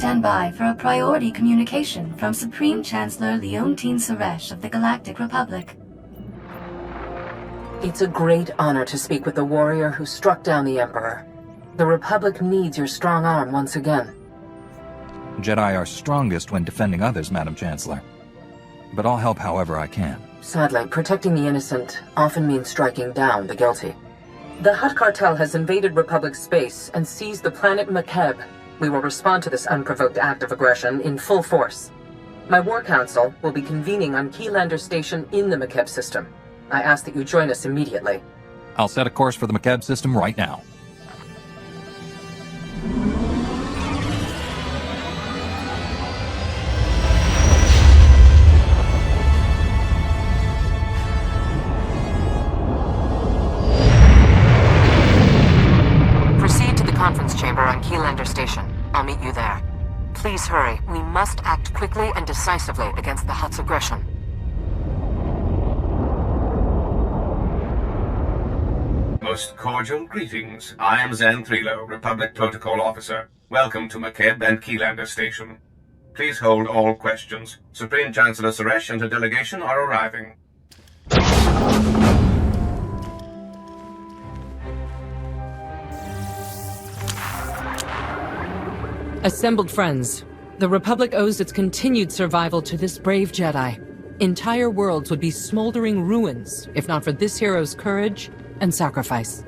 stand by for a priority communication from Supreme Chancellor Leontine Suresh of the Galactic Republic. It's a great honor to speak with the warrior who struck down the Emperor. The Republic needs your strong arm once again. Jedi are strongest when defending others, Madam Chancellor. But I'll help however I can. Sadly, protecting the innocent often means striking down the guilty. The Hutt cartel has invaded Republic space and seized the planet Makeb. We will respond to this unprovoked act of aggression in full force. My War Council will be convening on Keylander Station in the Makeb system. I ask that you join us immediately. I'll set a course for the Makeb system right now. Conference chamber on Keylander Station. I'll meet you there. Please hurry. We must act quickly and decisively against the Hutt's aggression. Most cordial greetings. I am Zen Thrilo, Republic Protocol Officer. Welcome to Makeb and Keylander Station. Please hold all questions. Supreme Chancellor Suresh and her delegation are arriving. Assembled friends, the Republic owes its continued survival to this brave Jedi. Entire worlds would be smoldering ruins if not for this hero's courage and sacrifice.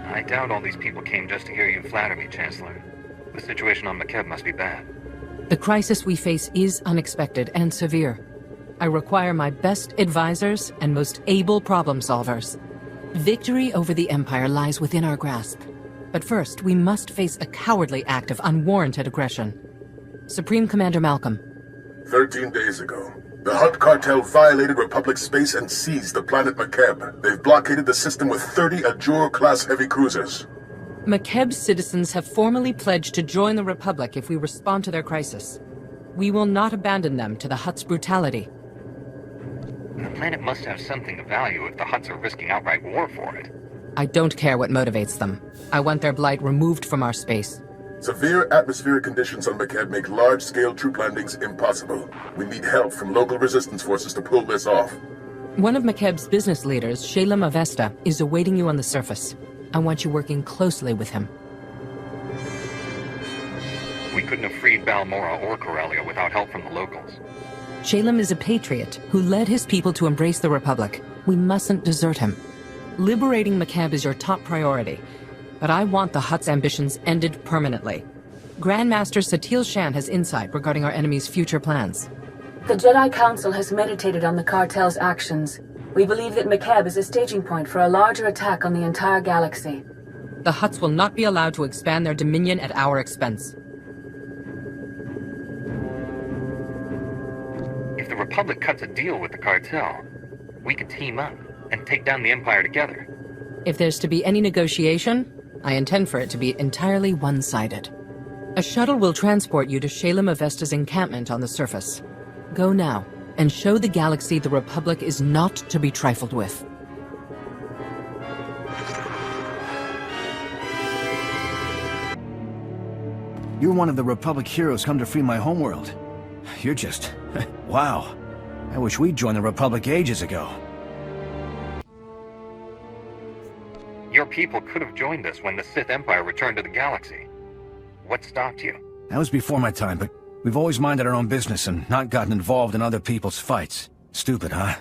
I doubt all these people came just to hear you flatter me, Chancellor. The situation on Makeb must be bad. The crisis we face is unexpected and severe. I require my best advisors and most able problem solvers. Victory over the Empire lies within our grasp. But first, we must face a cowardly act of unwarranted aggression. Supreme Commander Malcolm. 13 days ago, the Hutt cartel violated Republic space and seized the planet Makeb. They've blockaded the system with 30 Ajur-class heavy cruisers. Makeb's citizens have formally pledged to join the Republic if we respond to their crisis. We will not abandon them to the Hutt's brutality. The planet must have something of value if the Hutts are risking outright war for it. I don't care what motivates them. I want their blight removed from our space. Severe atmospheric conditions on Makeb make large-scale troop landings impossible. We need help from local resistance forces to pull this off. One of Makeb's business leaders, Shalem Avesta, is awaiting you on the surface. I want you working closely with him. We couldn't have freed Balmora or Corellia without help from the locals. Shalem is a patriot who led his people to embrace the Republic. We mustn't desert him. Liberating Makeb is your top priority, but I want the Hutt's ambitions ended permanently. Grandmaster Satil Shan has insight regarding our enemy's future plans. The Jedi Council has meditated on the cartel's actions. We believe that Makeb is a staging point for a larger attack on the entire galaxy. The Hutts will not be allowed to expand their dominion at our expense. If the Republic cuts a deal with the cartel, we could team up and take down the Empire together. If there's to be any negotiation, I intend for it to be entirely one-sided. A shuttle will transport you to Shalem Avesta's encampment on the surface. Go now, and show the galaxy the Republic is not to be trifled with. You're one of the Republic heroes come to free my homeworld. You're just... wow. I wish we'd joined the Republic ages ago. Your people could have joined us when the Sith Empire returned to the galaxy. What stopped you? That was before my time, but we've always minded our own business and not gotten involved in other people's fights. Stupid, huh?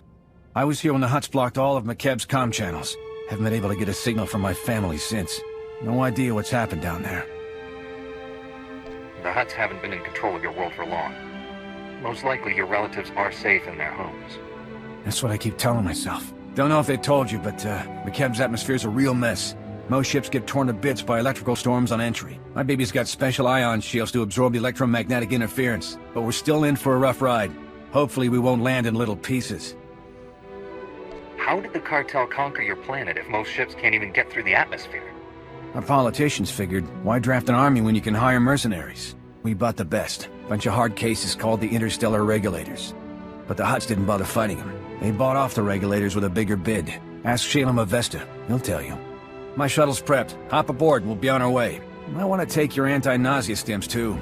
I was here when the Hutts blocked all of Makeb's comm channels. Haven't been able to get a signal from my family since. No idea what's happened down there. The Hutts haven't been in control of your world for long. Most likely your relatives are safe in their homes. That's what I keep telling myself. Don't know if they told you, but Makeb's atmosphere's a real mess. Most ships get torn to bits by electrical storms on entry. My baby's got special ion shields to absorb the electromagnetic interference, but we're still in for a rough ride. Hopefully we won't land in little pieces. How did the cartel conquer your planet if most ships can't even get through the atmosphere? Our politicians figured, why draft an army when you can hire mercenaries? We bought the best. Bunch of hard cases called the Interstellar Regulators. But the Hutts didn't bother fighting them. They bought off the Regulators with a bigger bid. Ask Shalem Avesta, he'll tell you. My shuttle's prepped. Hop aboard and we'll be on our way. You might want to take your anti-nausea stims too.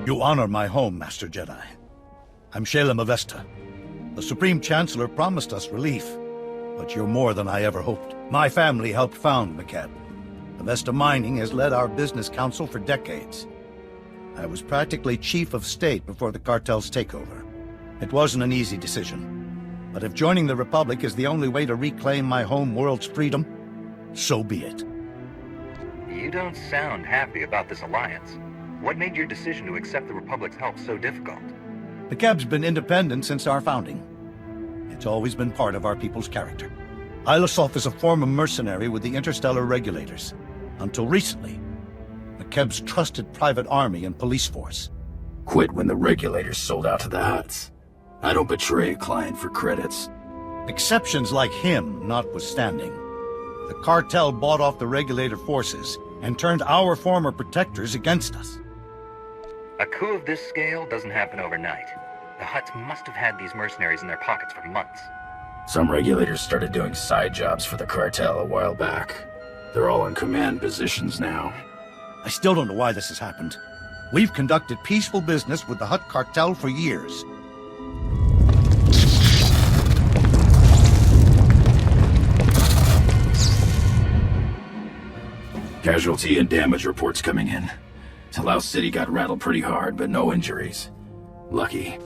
You honor my home, Master Jedi. I'm Shalem Avesta. The Supreme Chancellor promised us relief, but you're more than I ever hoped. My family helped found Makeb. Avesta Mining has led our business council for decades. I was practically chief of state before the cartel's takeover. It wasn't an easy decision, but if joining the Republic is the only way to reclaim my home world's freedom, so be it. You don't sound happy about this alliance. What made your decision to accept the Republic's help so difficult? Makeb's been independent since our founding. It's always been part of our people's character. Ilosof is a former mercenary with the interstellar regulators. Until recently, Makeb's trusted private army and police force. Quit when the regulators sold out to the Hutts. I don't betray a client for credits. Exceptions like him notwithstanding, the cartel bought off the regulator forces and turned our former protectors against us. A coup of this scale doesn't happen overnight. The Hutts must have had these mercenaries in their pockets for months. Some regulators started doing side jobs for the cartel a while back. They're all in command positions now. I still don't know why this has happened. We've conducted peaceful business with the Hutt cartel for years. Casualty and damage reports coming in. Talau City got rattled pretty hard, but no injuries. Lucky.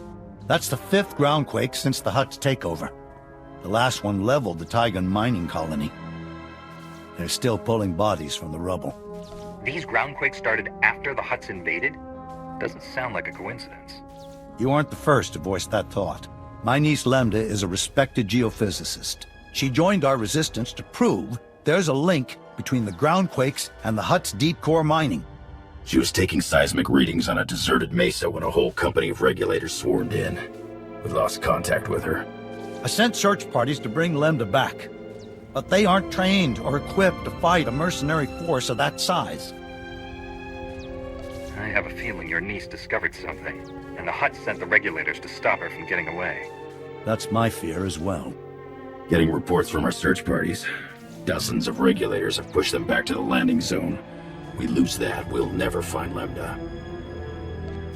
That's the 5th groundquake since the Hutt's takeover. The last one leveled the Taigan mining colony. They're still pulling bodies from the rubble. These groundquakes started after the Hutts invaded? Doesn't sound like a coincidence. You aren't the first to voice that thought. My niece Lemda is a respected geophysicist. She joined our resistance to prove there's a link between the groundquakes and the Hutt's deep core mining. She was taking seismic readings on a deserted mesa when a whole company of regulators swarmed in. We lost contact with her. I sent search parties to bring Lemda back, but they aren't trained or equipped to fight a mercenary force of that size. I have a feeling your niece discovered something, and the Hutts sent the regulators to stop her from getting away. That's my fear as well. Getting reports from our search parties. Dozens of regulators have pushed them back to the landing zone. We lose that, we'll never find Lemda.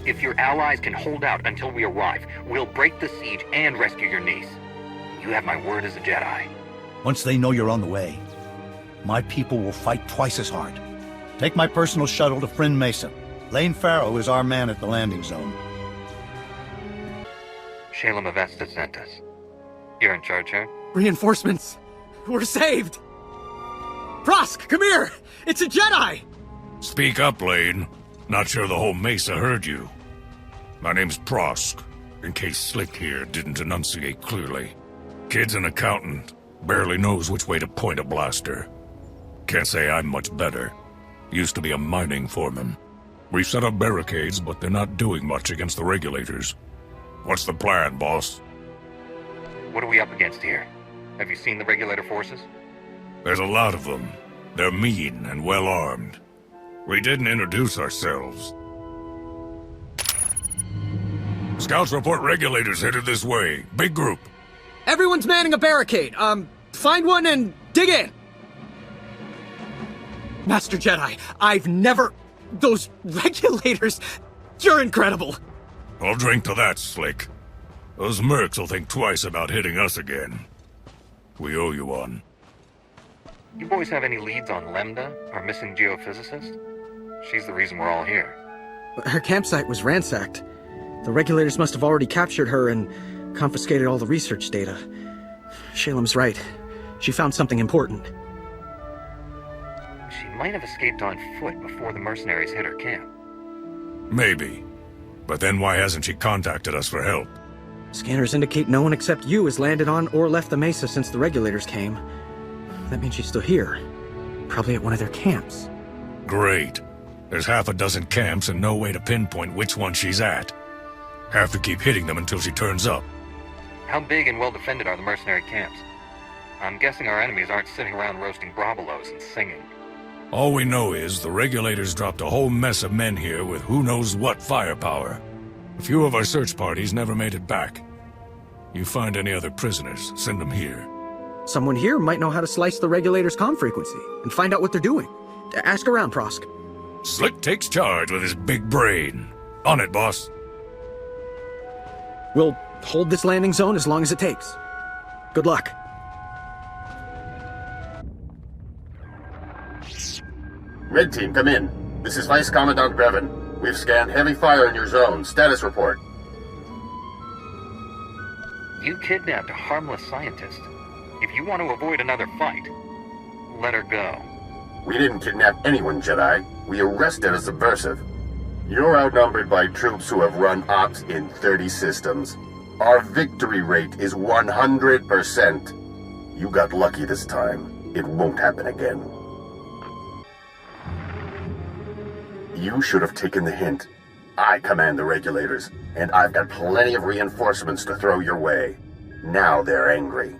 If your allies can hold out until we arrive, we'll break the siege and rescue your niece. You have my word as a Jedi. Once they know you're on the way, my people will fight twice as hard. Take my personal shuttle to Friend Mesa. Lane Farrow is our man at the landing zone. Shalem Avesta sent us. You're in charge here? Reinforcements! We're saved! Prosk, come here! It's a Jedi! Speak up, Lane. Not sure the whole Mesa heard you. My name's Prosk, in case Slick here didn't enunciate clearly. Kid's an accountant. Barely knows which way to point a blaster. Can't say I'm much better. Used to be a mining foreman. We've set up barricades, but they're not doing much against the regulators. What's the plan, boss? What are we up against here? Have you seen the regulator forces? There's a lot of them. They're mean and well-armed. We didn't introduce ourselves. Scouts report regulators headed this way. Big group. Everyone's manning a barricade. Find one and dig in. Master Jedi, I've never... Those regulators... You're incredible. I'll drink to that, Slick. Those mercs will think twice about hitting us again. We owe you one. You boys have any leads on Lemda, our missing geophysicist? She's the reason we're all here. Her campsite was ransacked. The regulators must have already captured her and confiscated all the research data. Shalem's right. She found something important. She might have escaped on foot before the mercenaries hit her camp. Maybe. But then why hasn't she contacted us for help? Scanners indicate no one except you has landed on or left the mesa since the regulators came. That means she's still here. Probably at one of their camps. Great. There's half a dozen camps and no way to pinpoint which one she's at. Have to keep hitting them until she turns up. How big and well-defended are the mercenary camps? I'm guessing our enemies aren't sitting around roasting brobelos and singing. All we know is the regulators dropped a whole mess of men here with who knows what firepower. A few of our search parties never made it back. You find any other prisoners, send them here. Someone here might know how to slice the regulators' comm frequency and find out what they're doing. Ask around, Prosk. Slick takes charge with his big brain. On it, boss. We'll hold this landing zone as long as it takes. Good luck. Red Team, come in. This is Vice Commandant Bevan. We've scanned heavy fire in your zone. Status report. You kidnapped a harmless scientist. If you want to avoid another fight, let her go. We didn't kidnap anyone, Jedi. We arrested a subversive. You're outnumbered by troops who have run ops in 30 systems. Our victory rate is 100%. You got lucky this time. It won't happen again. You should have taken the hint. I command the regulators, and I've got plenty of reinforcements to throw your way. Now they're angry.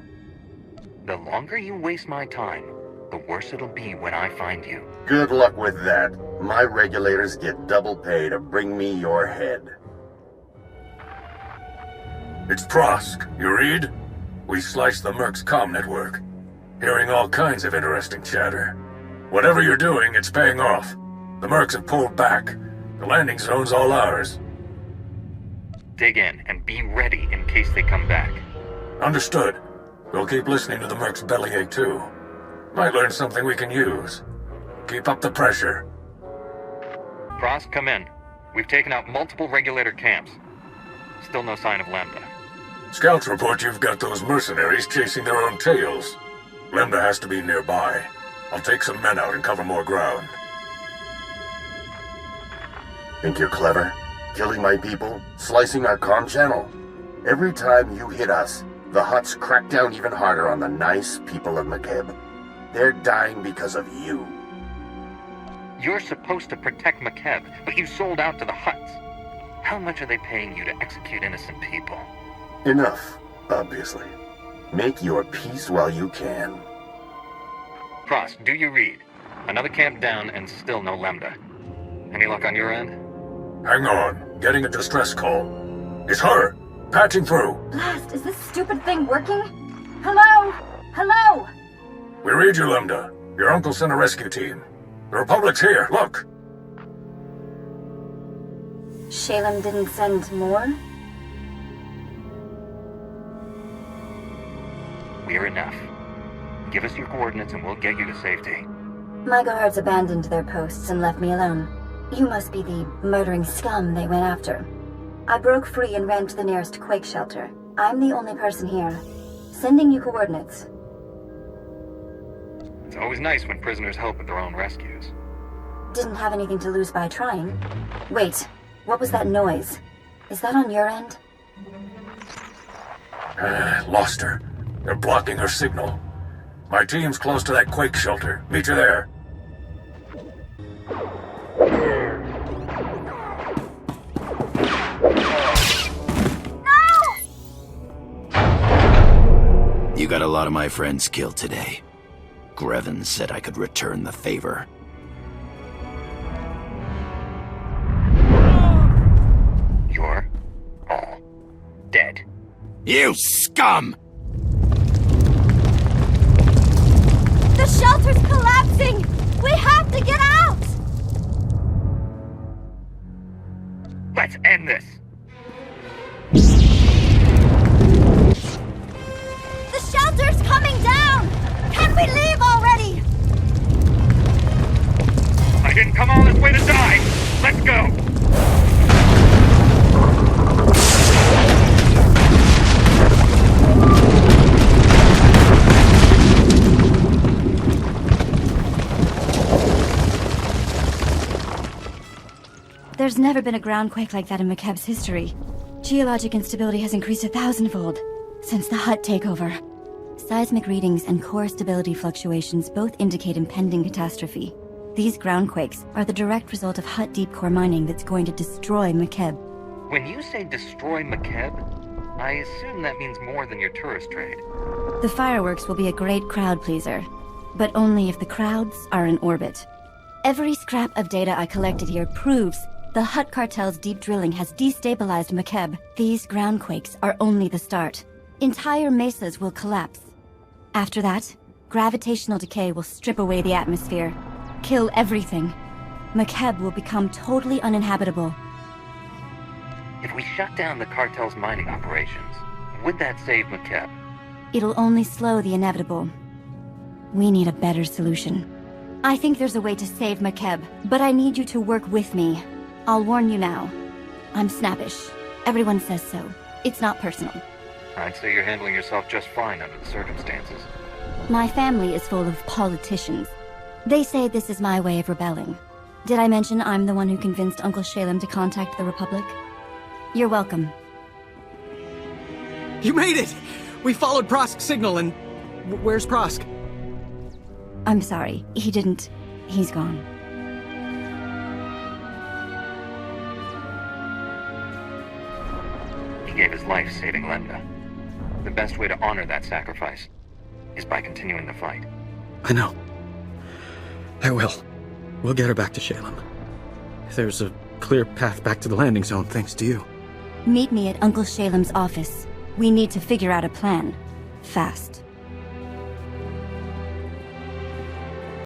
The longer you waste my time, the worse it'll be when I find you. Good luck with that. My regulators get double pay to bring me your head. It's Prosk. You read? We sliced the Merc's comm network. Hearing all kinds of interesting chatter. Whatever you're doing, it's paying off. The Mercs have pulled back. The landing zone's all ours. Dig in and be ready in case they come back. Understood. We'll keep listening to the Merc's bellyache too. Might learn something we can use. Keep up the pressure. Prosk, come in. We've taken out multiple regulator camps. Still no sign of Lambda. Scouts report you've got those mercenaries chasing their own tails. Lambda has to be nearby. I'll take some men out and cover more ground. Think you're clever? Killing my people? Slicing our comm channel? Every time you hit us, the Hutts crack down even harder on the nice people of Makeb. They're dying because of you. You're supposed to protect Makeb, but you sold out to the Hutts. How much are they paying you to execute innocent people? Enough, obviously. Make your peace while you can. Prosk, do you read? Another camp down and still no Lambda. Any luck on your end? Hang on. Getting a distress call. It's her! Patching through! Blast, is this stupid thing working? Hello? Hello? We read you, Lambda. Your uncle sent a rescue team. The Republic's here, look! Shalem didn't send more? We're enough. Give us your coordinates and we'll get you to safety. My guards abandoned their posts and left me alone. You must be the murdering scum they went after. I broke free and ran to the nearest quake shelter. I'm the only person here. Sending you coordinates. It's always nice when prisoners help with their own rescues. Didn't have anything to lose by trying. Wait, what was that noise? Is that on your end? Lost her. They're blocking her signal. My team's close to that quake shelter. Meet you there. You got a lot of my friends killed today. Grevin said I could return the favor. You're all dead. You scum! The shelter's collapsing! We have to get out! Let's end this! The shelter's coming down! Can we leave already? I didn't come all this way to die! Let's go! There's never been a groundquake like that in Makeb's history. Geologic instability has increased 1,000-fold since the Hutt takeover. Seismic readings and core stability fluctuations both indicate impending catastrophe. These groundquakes are the direct result of Hutt deep core mining that's going to destroy Makeb. When you say destroy Makeb, I assume that means more than your tourist trade. The fireworks will be a great crowd pleaser, but only if the crowds are in orbit. Every scrap of data I collected here proves the Hutt cartel's deep drilling has destabilized Makeb. These groundquakes are only the start. Entire mesas will collapse. After that, gravitational decay will strip away the atmosphere, kill everything. Makeb will become totally uninhabitable. If we shut down the cartel's mining operations, would that save Makeb? It'll only slow the inevitable. We need a better solution. I think there's a way to save Makeb, but I need you to work with me. I'll warn you now. I'm snappish. Everyone says so. It's not personal. I'd say you're handling yourself just fine under the circumstances. My family is full of politicians. They say this is my way of rebelling. Did I mention I'm the one who convinced Uncle Shalem to contact the Republic? You're welcome. You made it! We followed Prosk's signal and... Where's Prosk? I'm sorry. He didn't... He's gone. He gave his life saving Lambda. The best way to honor that sacrifice is by continuing the fight. I know. I will. We'll get her back to Shalem. There's a clear path back to the landing zone thanks to you. Meet me at Uncle Shalem's office. We need to figure out a plan. Fast.